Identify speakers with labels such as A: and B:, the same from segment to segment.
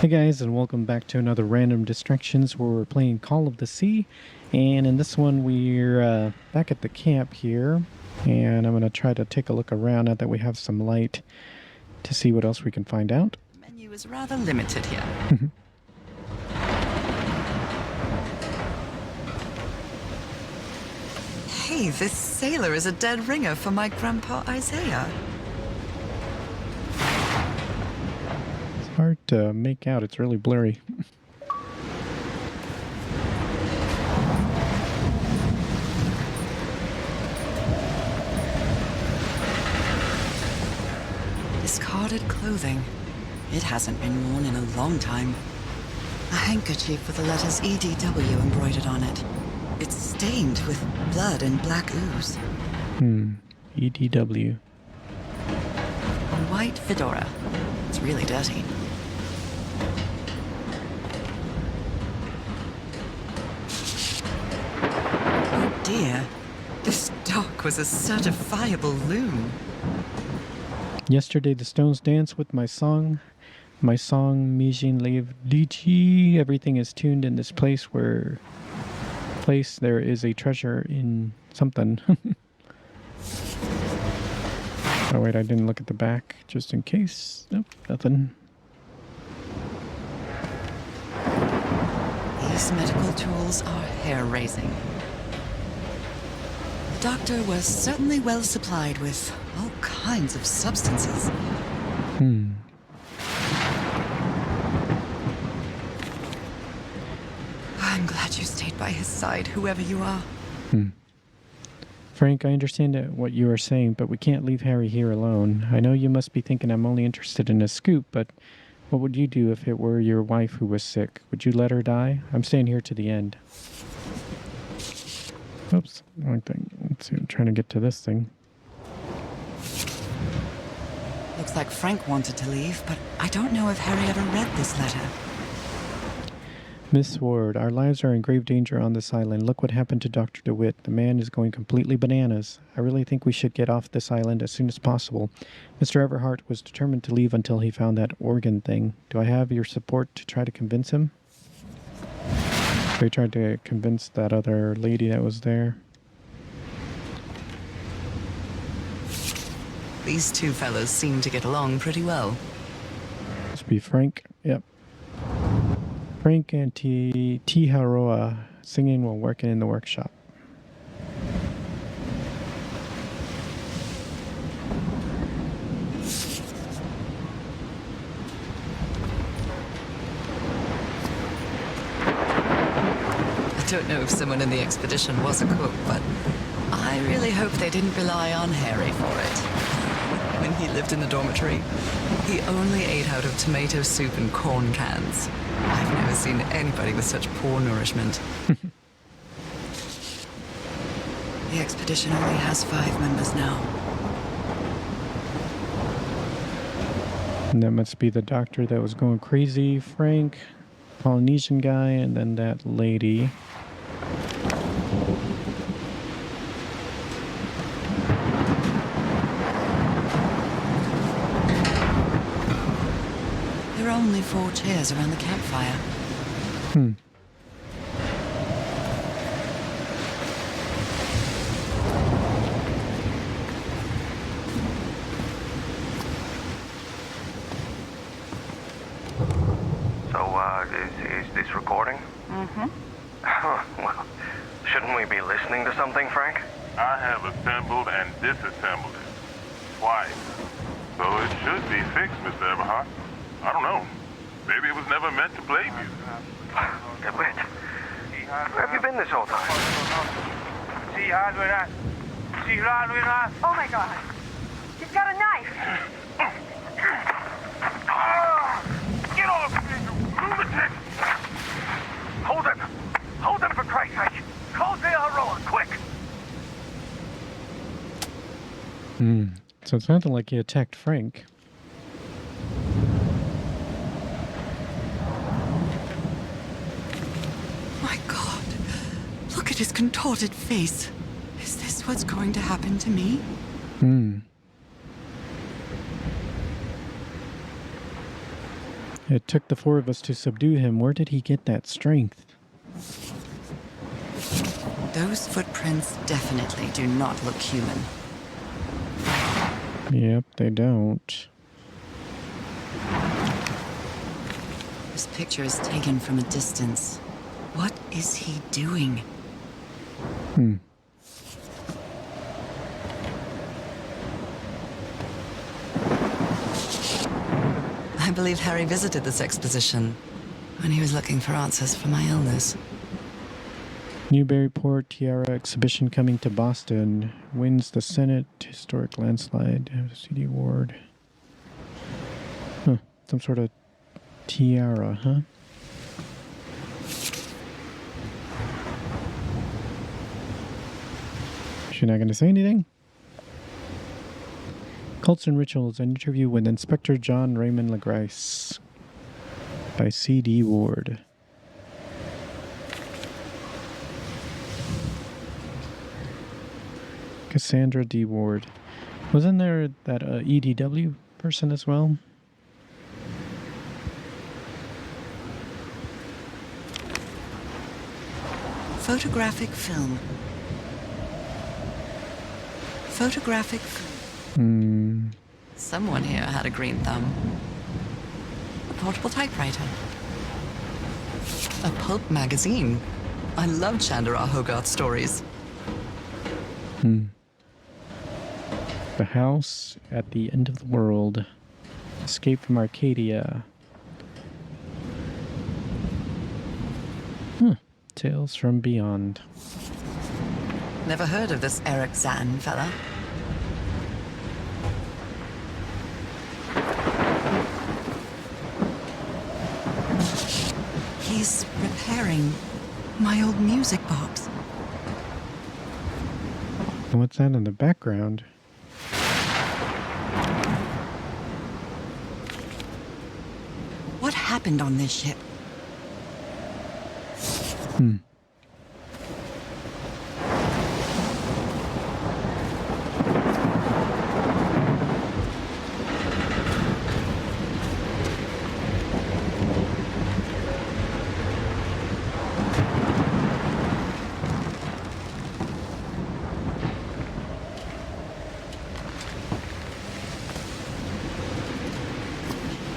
A: Hey guys, and welcome back to another Random Distractions where we're playing Call of the Sea. And in this one, we're back at the camp here. And I'm going to try to take a look around now that we have some light to see what else we can find out.
B: The menu is rather limited here. Hey, this sailor is a dead ringer for my grandpa Isaiah.
A: It's hard to make out, it's really blurry.
B: Discarded clothing. It hasn't been worn in a long time. A handkerchief with the letters EDW embroidered on it. It's stained with blood and black ooze.
A: EDW.
B: A white fedora. It's really dirty. Oh dear. This dock was a certifiable loon.
A: Yesterday the stones danced with my song. My song Mijin Lev Lichi. Everything is tuned in this place there is a treasure in something. Oh wait, I didn't look at the back just in case. Nope, nothing.
B: These medical tools are hair-raising. The doctor was certainly well supplied with all kinds of substances. I'm glad you stayed by his side, whoever you are.
A: Frank, I understand what you are saying, but we can't leave Harry here alone. I know you must be thinking I'm only interested in a scoop, but what would you do if it were your wife who was sick? Would you let her die? I'm staying here to the end. Oops, wrong thing. Let's see, I'm trying to get to this thing.
B: Looks like Frank wanted to leave, but I don't know if Harry ever read this letter.
A: Miss Ward, our lives are in grave danger on this island. Look what happened to Dr. DeWitt. The man is going completely bananas. I really think we should get off this island as soon as possible. Mr. Everhart was determined to leave until he found that organ thing. Do I have your support to try to convince him? They tried to convince that other lady that was there.
B: These two fellows seem to get along pretty well.
A: Must be Frank. Yep. Frank and Tiharoa singing while working in the workshop.
B: I don't know if someone in the expedition was a cook, but I really hope they didn't rely on Harry for it. When he lived in the dormitory, he only ate out of tomato soup and corn cans. I've never seen anybody with such poor nourishment. The expedition only has 5 members now.
A: And that must be the doctor that was going crazy, Frank, Polynesian guy, and then that lady.
B: There are only 4 chairs around the campfire.
C: Is this recording? Well, shouldn't we be listening to something, Frank?
D: I have assembled and disassembled it twice. So it should be fixed, Mr. Everhart. I don't know. Maybe it was never meant to play music.
C: DeWitt, where have you been this whole time?
E: Oh my God! He's got a knife!
C: Get off me, you lunatic! Hold him! Hold him for Christ's sake! Call Zeharoa, quick!
A: So it sounded like he attacked Frank.
B: My God, look at his contorted face. Is this what's going to happen to me?
A: It took the 4 of us to subdue him. Where did he get that strength?
B: Those footprints definitely do not look human.
A: Yep, they don't.
B: This picture is taken from a distance. What is he doing? I believe Harry visited this exposition when he was looking for answers for my illness.
A: Newburyport Tiara exhibition coming to Boston. Wins the Senate historic landslide. CD award. Huh. Some sort of tiara, huh? She's not going to say anything? Cults and Rituals, an interview with Inspector John Raymond LaGrice by C.D. Ward. Cassandra D. Ward. Wasn't there that EDW person as well?
B: Photographic film. Photographic film. Someone here had a green thumb. A portable typewriter. A pulp magazine. I love Chandra Hogarth stories.
A: The House at the End of the World. Escape from Arcadia. Tales from Beyond.
B: Never heard of this Eric Zahn fella. He's repairing my old music box.
A: And what's that in the background?
B: What happened on this ship?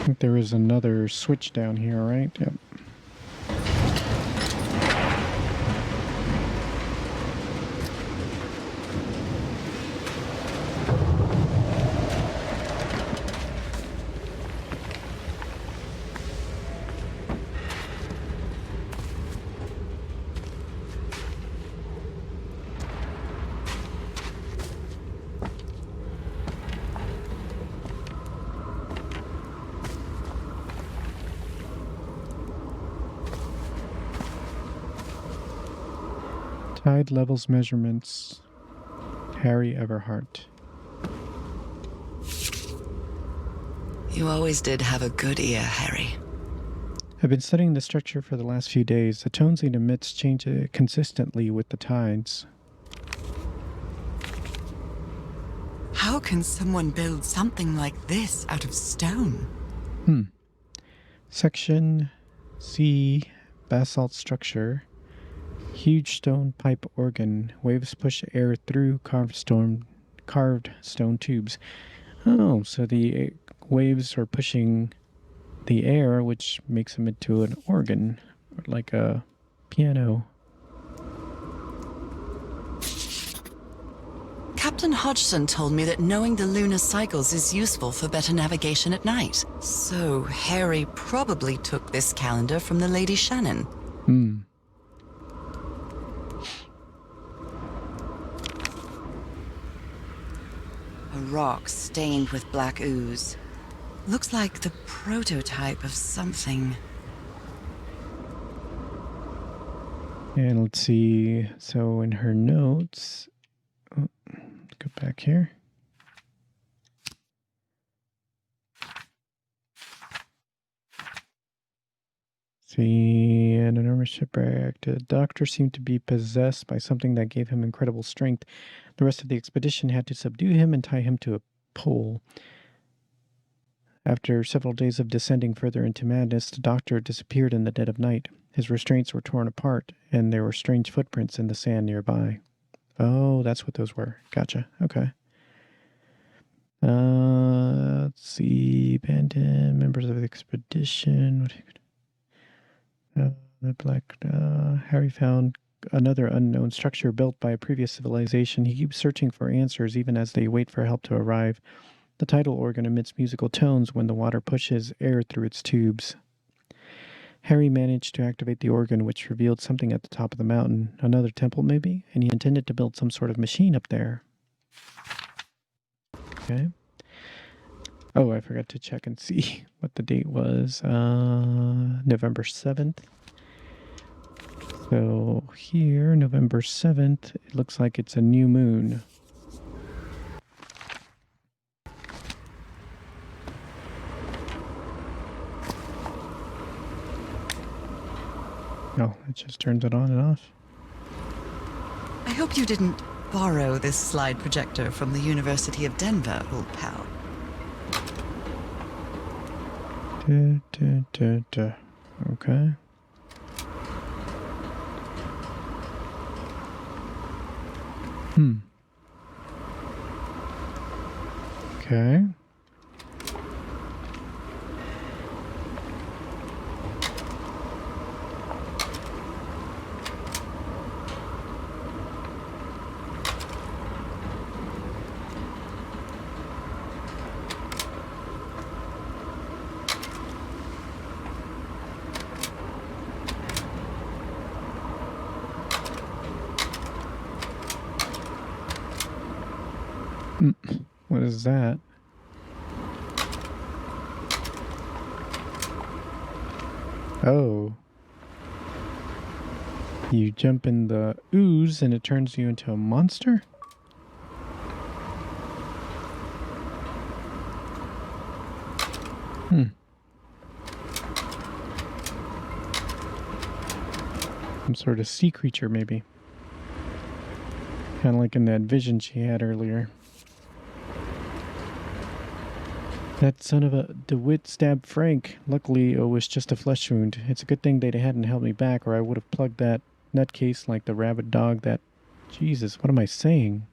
A: I think there is another switch down here, right? Yep. Tide levels measurements. Harry Everhart.
B: You always did have a good ear, Harry.
A: I've been studying the structure for the last few days. The tones it emits change consistently with the tides.
B: How can someone build something like this out of stone?
A: Section C, basalt structure. Huge stone pipe organ. Waves push air through carved stone tubes. Oh, so the waves are pushing the air, which makes them into an organ, like a piano.
B: Captain Hodgson told me that knowing the lunar cycles is useful for better navigation at night. So Harry probably took this calendar from the Lady Shannon. A rock stained with black ooze. Looks like the prototype of something.
A: And let's see. So in her notes, go back here. See, an enormous shipwreck. The doctor seemed to be possessed by something that gave him incredible strength. The rest of the expedition had to subdue him and tie him to a pole. After several days of descending further into madness, the doctor disappeared in the dead of night. His restraints were torn apart, and there were strange footprints in the sand nearby. Oh, that's what those were. Gotcha. Okay. Let's see. Abandoned members of the expedition. Harry found another unknown structure built by a previous civilization. He keeps searching for answers even as they wait for help to arrive. The tidal organ emits musical tones when the water pushes air through its tubes. Harry managed to activate the organ, which revealed something at the top of the mountain. Another temple, maybe? And he intended to build some sort of machine up there. Okay. Oh, I forgot to check and see what the date was. November 7th. So here, November 7th, it looks like it's a new moon. Oh, it just turns it on and off.
B: I hope you didn't borrow this slide projector from the University of Denver, old pal.
A: Okay. Okay. What is that? Oh. You jump in the ooze and it turns you into a monster? Some sort of sea creature, maybe. Kind of like in that vision she had earlier. That son of a DeWitt stabbed Frank. Luckily, it was just a flesh wound. It's a good thing they hadn't held me back, or I would have plugged that nutcase like the rabid dog that... Jesus, what am I saying?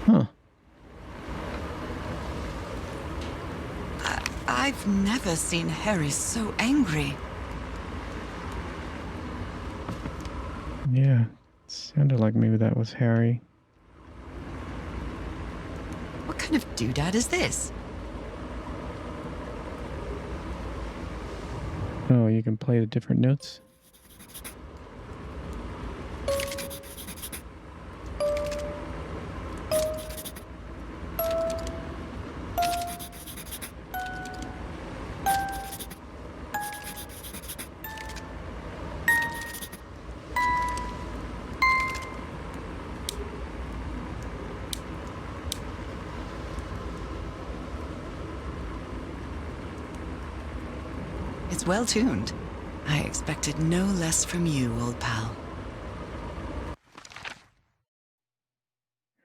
A: Huh.
B: I've never seen Harry so angry.
A: Yeah, it sounded like maybe that was Harry.
B: What kind of doodad is this?
A: Oh, you can play the different notes?
B: It's well tuned. I expected no less from you, old pal.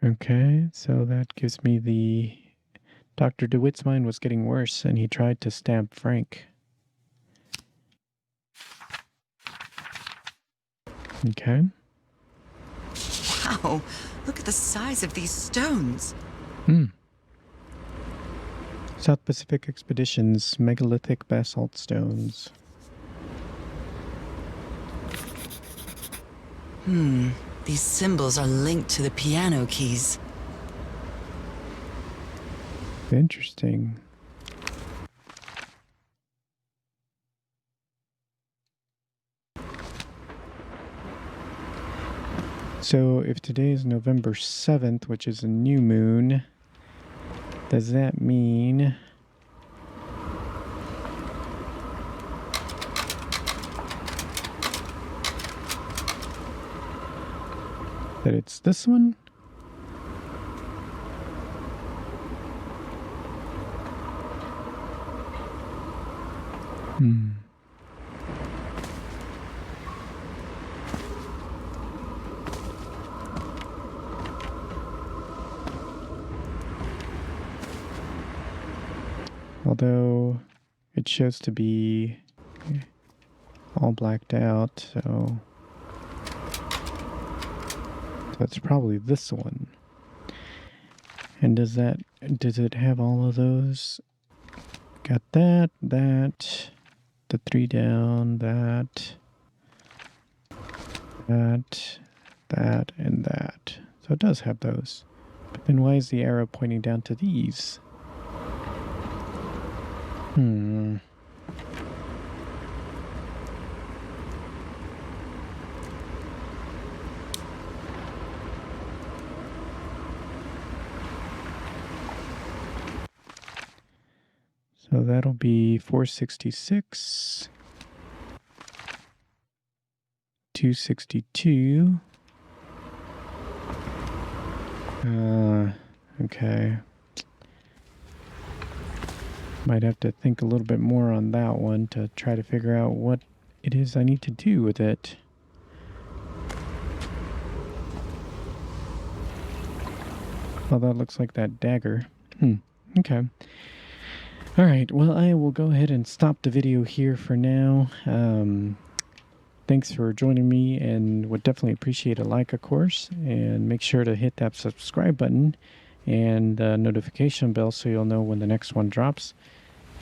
A: Okay, so that gives me the... Dr. DeWitt's mind was getting worse, and he tried to stab Frank. Okay.
B: Wow, look at the size of these stones.
A: South Pacific Expeditions, megalithic basalt stones.
B: These symbols are linked to the piano keys.
A: Interesting. So if today is November 7th, which is a new moon, does that mean... that it's this one? Although it shows to be all blacked out, so it's probably this one. And does it have all of those? Got that, the 3 down, that, and that. So it does have those. But then why is the arrow pointing down to these? So that'll be 466, 262. Okay. Might have to think a little bit more on that one to try to figure out what it is I need to do with it. Well, that looks like that dagger. Okay. Alright, well, I will go ahead and stop the video here for now. Thanks for joining me, and would definitely appreciate a like, of course, and make sure to hit that subscribe button and the notification bell so you'll know when the next one drops.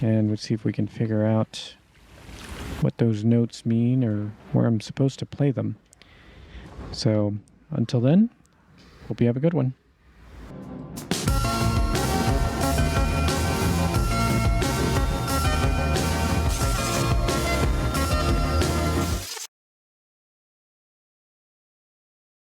A: And we'll see if we can figure out what those notes mean or where I'm supposed to play them. So, until then, hope you have a good one.